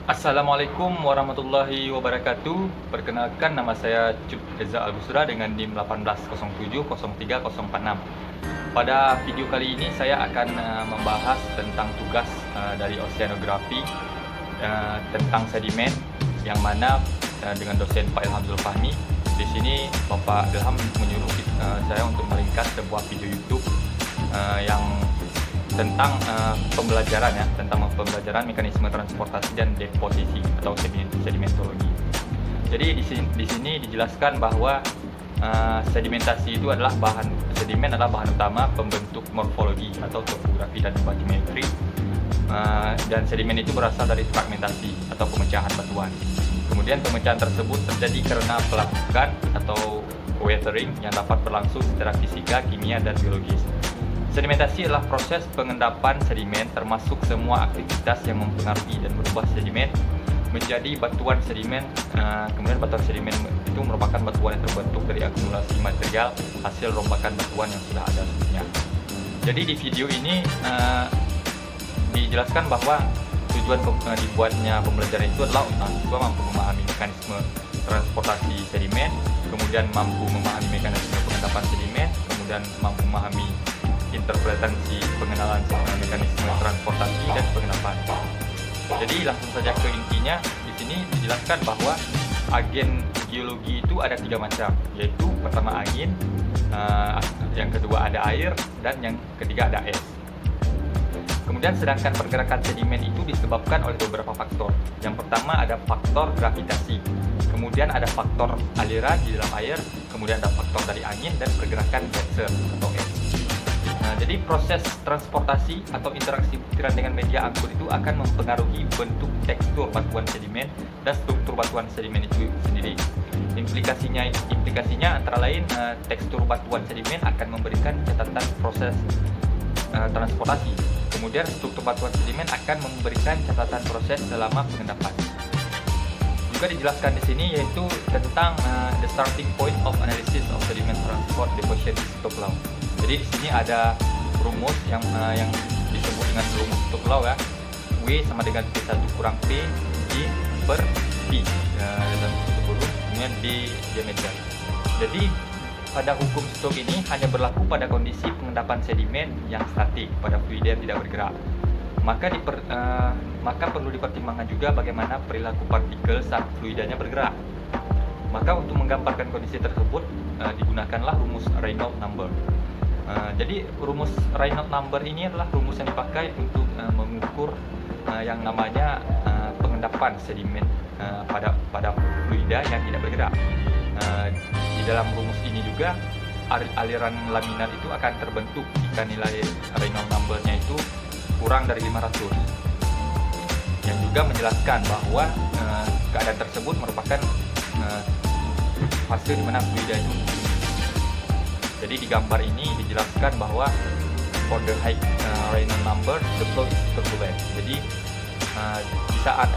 Assalamualaikum warahmatullahi wabarakatuh. Perkenalkan, nama saya Cup Reza Al-Busra dengan NIM 1807030446. Pada video kali ini saya akan membahas tentang tugas dari oceanografi tentang sedimen, yang mana dengan dosen Pak Ilham Zulfahmi. Di sini Bapak Ilham menyuruh saya untuk meringkas sebuah video YouTube yang tentang pembelajaran pembelajaran mekanisme transportasi dan deposisi atau sedimentologi. Jadi di sini dijelaskan bahwa sedimentasi itu adalah sedimen adalah bahan utama pembentuk morfologi atau topografi dan bathymetri, dan sedimen itu berasal dari fragmentasi atau pemecahan batuan. Kemudian pemecahan tersebut terjadi karena pelapukan atau weathering yang dapat berlangsung secara fisika, kimia, dan biologis. Sedimentasi adalah proses pengendapan sedimen termasuk semua aktivitas yang mempengaruhi dan merubah sedimen menjadi batuan sedimen. Kemudian batuan sedimen itu merupakan batuan yang terbentuk dari akumulasi material hasil rombakan batuan yang sudah ada sebelumnya. Jadi di video ini dijelaskan bahwa tujuan dibuatnya pembelajaran itu adalah untuk mahasiswa mampu memahami mekanisme transportasi sedimen, kemudian mampu memahami mekanisme pengendapan sedimen, kemudian mampu memahami interpretasi pengenalan mekanisme transportasi dan pengendapan. Jadi langsung saja ke intinya. Di sini dijelaskan bahwa agen geologi itu ada 3 macam, yaitu pertama angin, yang kedua ada air, dan yang ketiga ada es. Kemudian sedangkan pergerakan sedimen itu disebabkan oleh beberapa faktor. Yang pertama ada faktor gravitasi, kemudian ada faktor aliran di dalam air, kemudian ada faktor dari angin dan pergerakan geyser atau es. Jadi proses transportasi atau interaksi butiran dengan media angkut itu akan mempengaruhi bentuk tekstur batuan sedimen dan struktur batuan sedimen itu sendiri. Implikasinya antara lain tekstur batuan sedimen akan memberikan catatan proses transportasi. Kemudian struktur batuan sedimen akan memberikan catatan proses selama pengendapan. Juga dijelaskan di sini yaitu tentang the starting point of analysis of sediment transport deposition is Stokes law. Jadi di sini ada rumus yang disebut dengan rumus Stokes law ya. W sama dengan P1 kurang P I per P dalam satu huruf, kemudian D diameter. Jadi pada hukum Stokes ini hanya berlaku pada kondisi pengendapan sedimen yang statik pada fluida yang tidak bergerak. Maka perlu dipertimbangkan juga bagaimana perilaku partikel saat fluidanya bergerak. Maka untuk menggambarkan kondisi tersebut digunakanlah rumus Reynolds number. Jadi rumus Reynolds number ini adalah rumus yang dipakai untuk mengukur yang namanya pengendapan sedimen pada fluida yang tidak bergerak. Di dalam rumus ini juga aliran laminar itu akan terbentuk jika nilai Reynolds number-nya itu kurang dari 500. Yang juga menjelaskan bahwa keadaan tersebut merupakan fase di mana fluida itu. Jadi di gambar ini dijelaskan bahwa for the high Reynolds number the flow is turbulent. Jadi di saat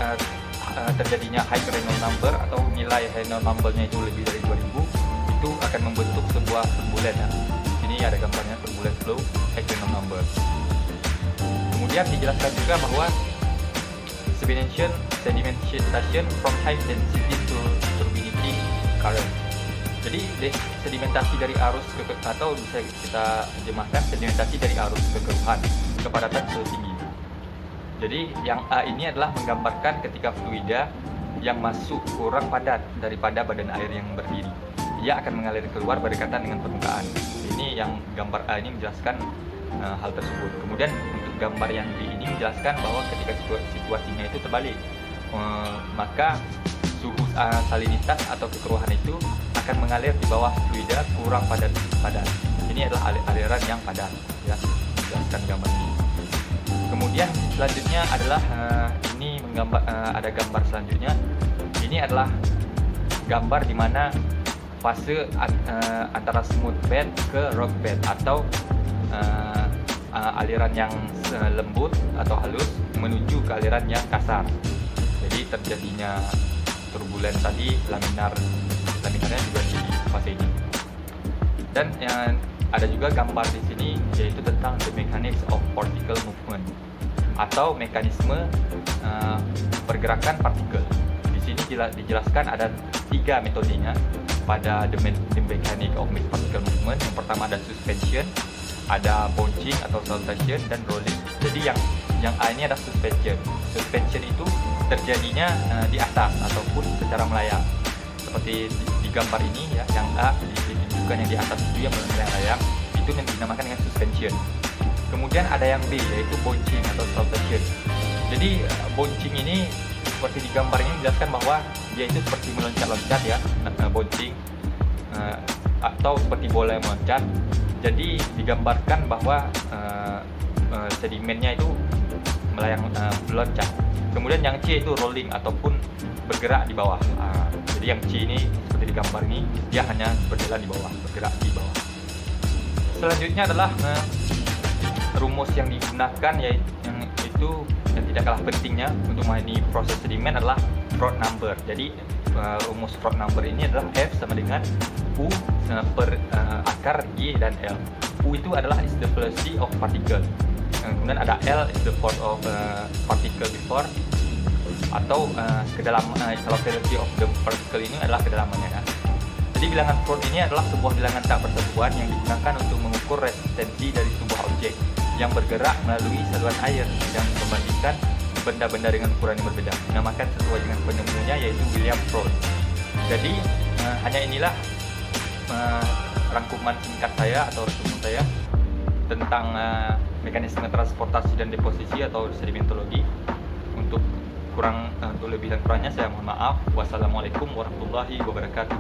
terjadinya high Reynolds number atau nilai Reynolds number-nya itu lebih dari 2000, itu akan membentuk sebuah turbulent ya. Di sini ada gambarnya turbulent flow high Reynolds number. Kemudian dijelaskan juga bahwa sedimentation from high density to turbidity current. Jadi sedimentasi dari arus atau bisa kita terjemahkan sedimentasi dari arus kekeruhan kepadatan tinggi. Jadi yang A ini adalah menggambarkan ketika fluida yang masuk kurang padat daripada badan air yang berdiri, ia akan mengalir keluar berdekatan dengan permukaan. Ini yang gambar A ini menjelaskan hal tersebut. Kemudian untuk gambar yang B ini menjelaskan bahwa ketika situasinya itu terbalik, maka suhu salinitas atau kekeruhan itu akan mengalir di bawah fluida kurang padat. Ini adalah aliran yang padat ya, menjelaskan gambar ini. Kemudian selanjutnya adalah ada gambar selanjutnya. Ini adalah gambar di mana fase antara smooth bed ke rock bed atau aliran yang lembut atau halus menuju ke aliran yang kasar. Jadi terjadinya turbulen tadi laminarnya juga di fase ini. Dan ada juga gambar di sini yaitu tentang the mechanics of particle movement atau mekanisme pergerakan partikel. Di sini dijelaskan ada 3 metodenya pada the mechanics of mixed particle movement. Yang pertama ada suspension, ada bouncing atau saltation, dan rolling. Jadi yang A ini ada suspension. Suspension itu terjadinya di atas ataupun secara melayang. Seperti di gambar ini ya, yang A ditunjukkan yang di atas itu yang melayang, itu yang dinamakan dengan suspension. Kemudian ada yang B, yaitu bouncing atau saltation. Jadi bouncing ini seperti di gambar ini dijelaskan bahwa dia itu seperti meloncat-loncat ya, bouncing atau seperti bola yang meloncat. Jadi digambarkan bahwa sedimennya itu melayang, meloncat. Kemudian yang C itu rolling ataupun bergerak di bawah. Jadi yang C ini seperti di gambar ini, dia hanya berjalan di bawah, bergerak di bawah. Selanjutnya adalah rumus yang digunakan, yaitu yang tidak kalah pentingnya untuk memahami proses sedimen adalah Froude number. Jadi rumus Froude number ini adalah F sama dengan U per akar G dan L. U itu adalah is the velocity of particle. Kemudian ada L is the force of particle before, atau kalau velocity of the particle ini adalah kedalamannya ya. Jadi bilangan Froude ini adalah sebuah bilangan tak persatuan yang digunakan untuk mengukur resistensi dari sebuah objek yang bergerak melalui saluran air dan membandingkan benda-benda dengan ukuran yang berbeda. Dinamakan sesuai dengan penemunya, yaitu William Froude. Jadi hanya inilah rangkuman singkat saya atau resumen saya tentang mekanisme transportasi dan deposisi atau sedimentologi. Untuk lebih dan kurangnya saya mohon maaf. Wassalamualaikum warahmatullahi wabarakatuh.